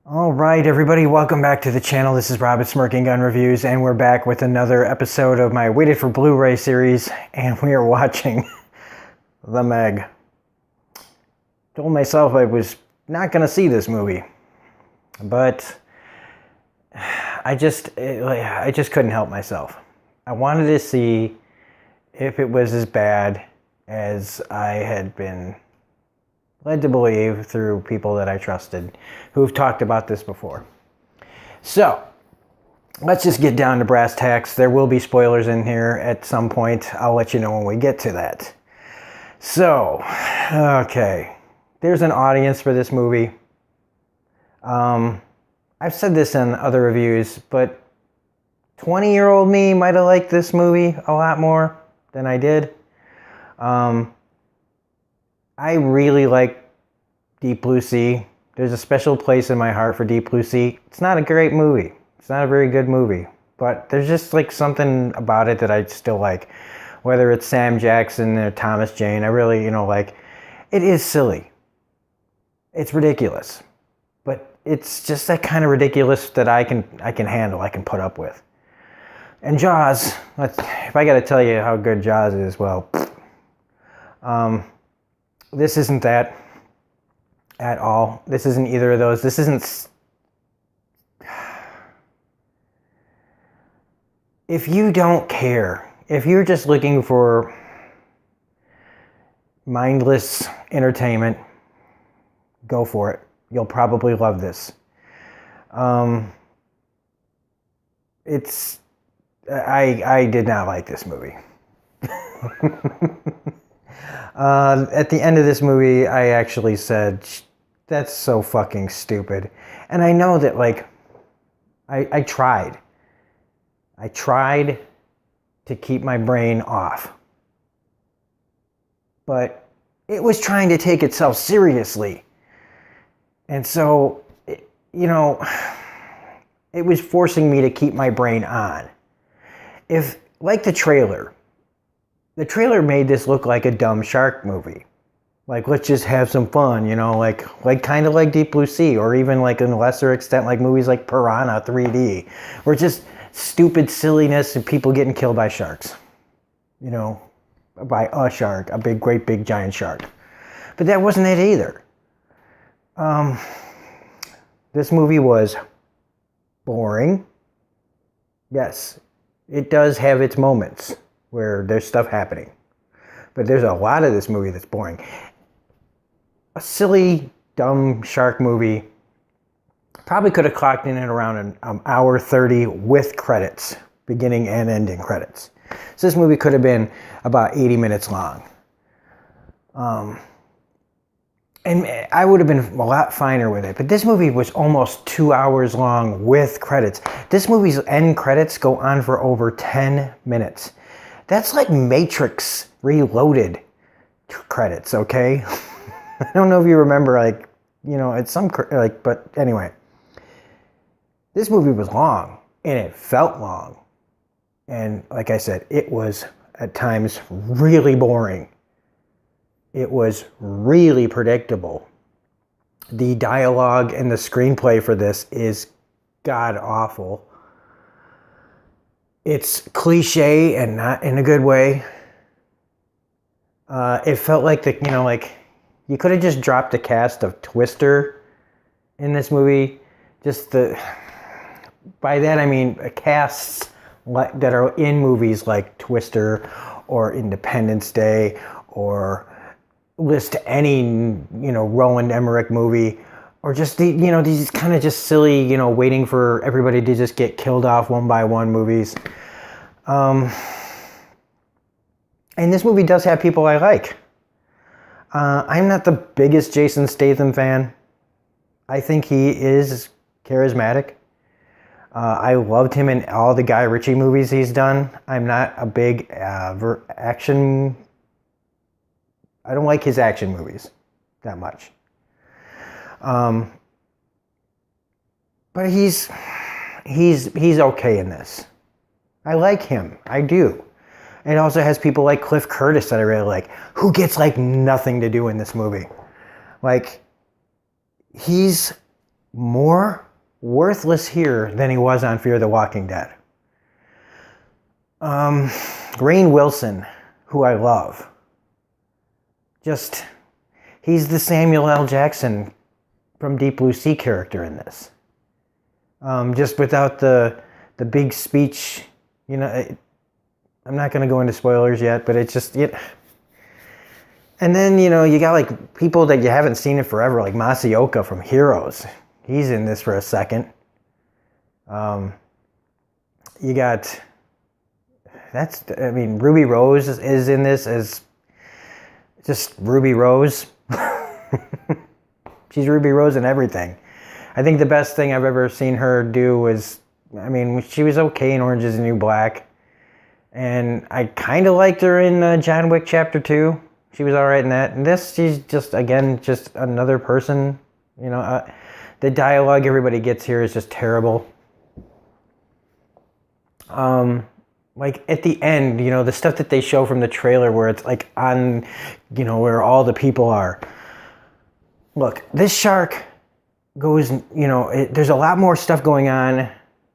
All right, everybody, welcome back to the channel. This is Rob at Smirking Gun Reviews, and we're back with another episode of my Waited for Blu-ray series, and we are watching The Meg. Told myself I was not going to see this movie, but I just couldn't help myself. I wanted to see if it was as bad as I had been led to believe through people that I trusted who've talked about this before. So, let's just get down to brass tacks. There will be spoilers in here at some point. I'll let you know when we get to that. So, okay. There's an audience for this movie. I've said this in other reviews, but 20-year-old me might have liked this movie a lot more than I did. I really like Deep Blue Sea. There's a special place in my heart for Deep Blue Sea. It's not a great movie. It's not a very good movie. But there's just like something about it that I still like. Whether it's Sam Jackson or Thomas Jane, I really, like, it is silly. It's ridiculous. But it's just that kind of ridiculous that I can handle, I can put up with. And Jaws, if I gotta tell you how good Jaws is, well, this isn't that at all. This isn't either of those. This isn't... If you don't care, if you're just looking for mindless entertainment, go for it. You'll probably love this. I did not like this movie. At the end of this movie, I actually said, that's so fucking stupid. And I know that, like, I tried. I tried to keep my brain off. But it was trying to take itself seriously. And so, it was forcing me to keep my brain on. If, like the trailer made this look like a dumb shark movie. Like, let's just have some fun, like kind of like Deep Blue Sea, or even like in a lesser extent like movies like Piranha 3D, where just stupid silliness and people getting killed by sharks. By a shark, a great big giant shark. But that wasn't it either. This movie was boring. Yes, it does have its moments where there's stuff happening. But there's a lot of this movie that's boring. A silly, dumb shark movie probably could have clocked in at around an hour 30 with credits, beginning and ending credits. So this movie could have been about 80 minutes long. And I would have been a lot finer with it. But this movie was almost 2 hours long with credits. This movie's end credits go on for over 10 minutes. That's like Matrix Reloaded credits, okay? I don't know if you remember, it's some, but anyway. This movie was long, and it felt long. And like I said, it was, at times, really boring. It was really predictable. The dialogue and the screenplay for this is god-awful. It's cliche and not in a good way. It felt like you could have just dropped a cast of Twister in this movie. By that I mean casts that are in movies like Twister or Independence Day, or list any, Roland Emmerich movie, or just these kind of just silly, waiting for everybody to just get killed off one by one movies. And this movie does have people I like. I'm not the biggest Jason Statham fan. I think he is charismatic. I loved him in all the Guy Ritchie movies he's done. I'm not a big action... I don't like his action movies that much. But he's okay in this. I like him. I do. It also has people like Cliff Curtis that I really like, who gets nothing to do in this movie. He's more worthless here than he was on Fear the Walking Dead. Rainn Wilson, who I love, he's the Samuel L. Jackson from Deep Blue Sea character in this. Just without the big speech, I'm not going to go into spoilers yet, but it's just, and then, you got like people that you haven't seen in forever, like Masaoka from Heroes. He's in this for a second. You got, Ruby Rose is in this as just Ruby Rose. She's Ruby Rose in everything. I think the best thing I've ever seen her do was, she was okay in Orange is the New Black. And I kind of liked her in John Wick Chapter 2. She was all right in that. And this, she's just another person. The dialogue everybody gets here is just terrible. Like at the end, the stuff that they show from the trailer where it's like on, where all the people are. Look, this shark goes, there's a lot more stuff going on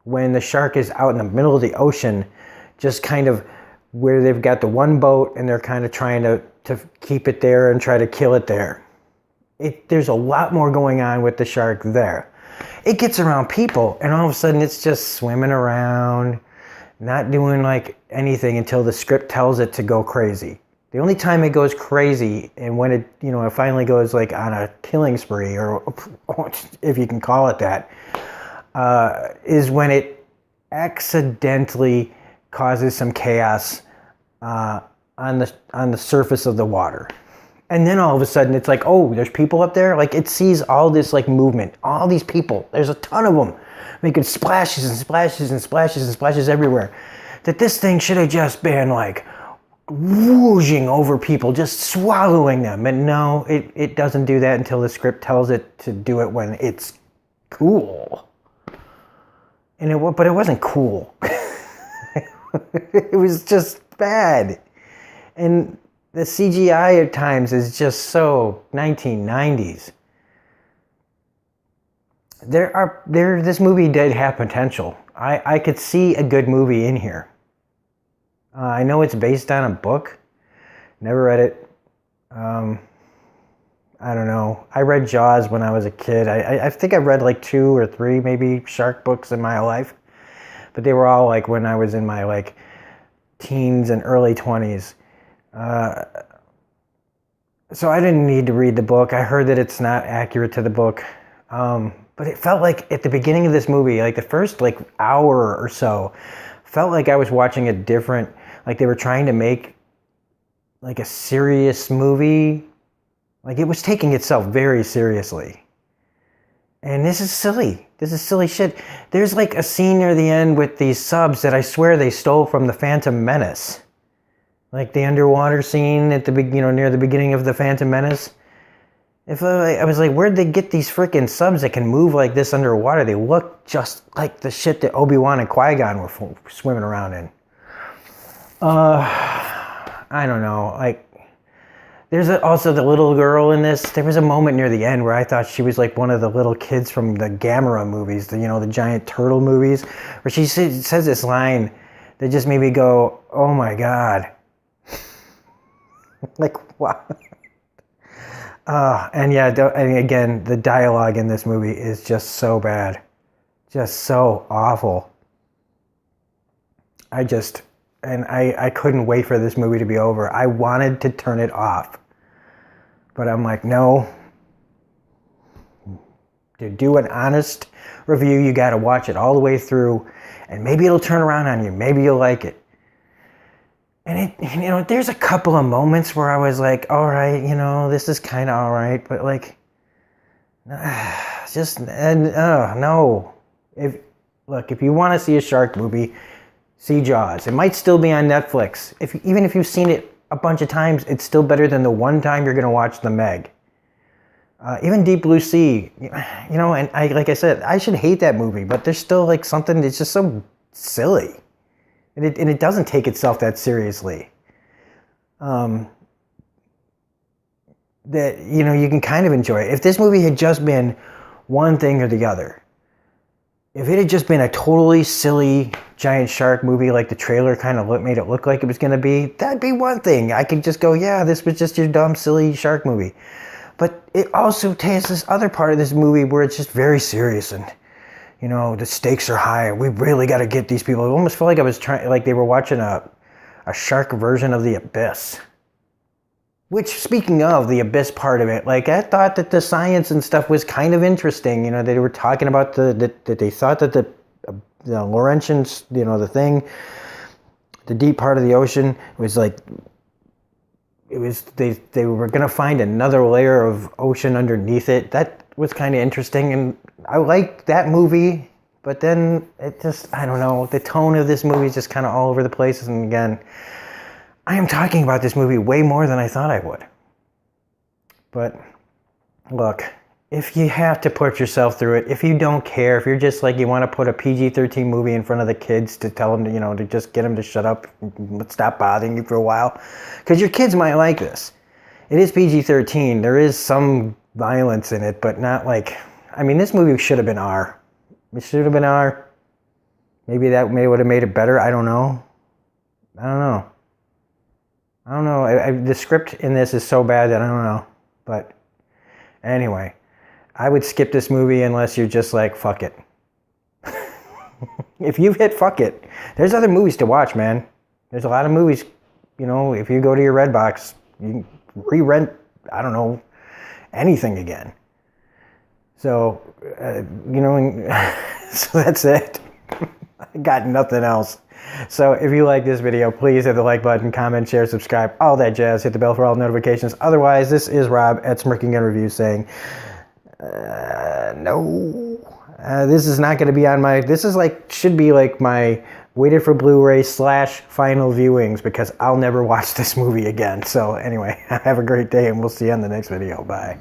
when the shark is out in the middle of the ocean, just kind of where they've got the one boat and they're kind of trying to keep it there and try to kill it there. There's a lot more going on with the shark there. It gets around people and all of a sudden it's just swimming around, not doing like anything until the script tells it to go crazy. The only time it goes crazy and when it, it finally goes like on a killing spree, or if you can call it that, is when it accidentally causes some chaos on the surface of the water. And then all of a sudden it's like, oh, there's people up there. Like it sees all this like movement, all these people. There's a ton of them making splashes and splashes and splashes and splashes everywhere. That this thing should have just been like whooshing over people, just swallowing them. And no, it doesn't do that until the script tells it to do it when it's cool. But it wasn't cool. It was just bad. And the CGI at times is just so 1990s. This movie did have potential. I could see a good movie in here. I know it's based on a book. Never read it. I don't know. I read Jaws when I was a kid. I think I read like 2 or 3 maybe shark books in my life. But they were all like when I was in my like teens and early 20s. So I didn't need to read the book. I heard that it's not accurate to the book. But it felt like at the beginning of this movie, like the first like hour or so, felt like I was watching a different, like they were trying to make like a serious movie. Like it was taking itself very seriously. And this is silly. This is silly shit. There's like a scene near the end with these subs that I swear they stole from the Phantom Menace. Like the underwater scene at the near the beginning of the Phantom Menace. I was like, where'd they get these freaking subs that can move like this underwater? They look just like the shit that Obi-Wan and Qui-Gon were swimming around in. I don't know. Like, there's also the little girl in this. There was a moment near the end where I thought she was like one of the little kids from the Gamera movies, the giant turtle movies, where she says this line that just made me go, oh my God. Like, wow. And again, the dialogue in this movie is just so bad. Just so awful. I couldn't wait for this movie to be over. I wanted to turn it off. But I'm like, no. To do an honest review, you got to watch it all the way through. And maybe it'll turn around on you. Maybe you'll like it. And there's a couple of moments where I was like, all right, this is kind of all right, but like, no. If you want to see a shark movie, see Jaws. It might still be on Netflix. Even if you've seen it a bunch of times, it's still better than the one time you're going to watch The Meg. Even Deep Blue Sea, and like I said, I should hate that movie, but there's still like something that's just so silly. And it doesn't take itself that seriously. That, you can kind of enjoy it. If this movie had just been one thing or the other. If it had just been a totally silly giant shark movie like the trailer kind of made it look like it was going to be, that'd be one thing. I could just go, yeah, this was just your dumb, silly shark movie. But it also takes this other part of this movie where it's just very serious and, you know, the stakes are high. We really got to get these people. It almost felt like I was trying, like they were watching a shark version of The Abyss. Which, speaking of the Abyss part of it, like I thought that the science and stuff was kind of interesting. You know, they were talking about that they thought that the Laurentians, you know, the thing, the deep part of the ocean was like, it was they were gonna find another layer of ocean underneath it. That was kind of interesting, and I liked that movie. But then it just, I don't know, the tone of this movie is just kind of all over the place. And again, I am talking about this movie way more than I thought I would. But look, if you have to put yourself through it, if you don't care, if you're just like you want to put a PG-13 movie in front of the kids to tell them to, you know, to just get them to shut up, stop bothering you for a while, because your kids might like this. It is PG-13. There is some violence in it, but not like, I mean, this movie should have been R. It should have been R. Maybe that would have made it better. I don't know. The script in this is so bad that I don't know. But anyway, I would skip this movie unless you're just like, fuck it. If you've hit fuck it, there's other movies to watch, man. There's a lot of movies, you know, if you go to your Redbox, you can re-rent, I don't know, anything again. So, you know, so that's it. I got nothing else. So if you like this video, please hit the like button, comment, share, subscribe, all that jazz. Hit the bell for all notifications. Otherwise, this is Rob at Smirking Gun Reviews saying, no. This is not going to be on my, this is like, should be like my waited for Blu-ray / final viewings, because I'll never watch this movie again. So anyway, have a great day and we'll see you on the next video. Bye.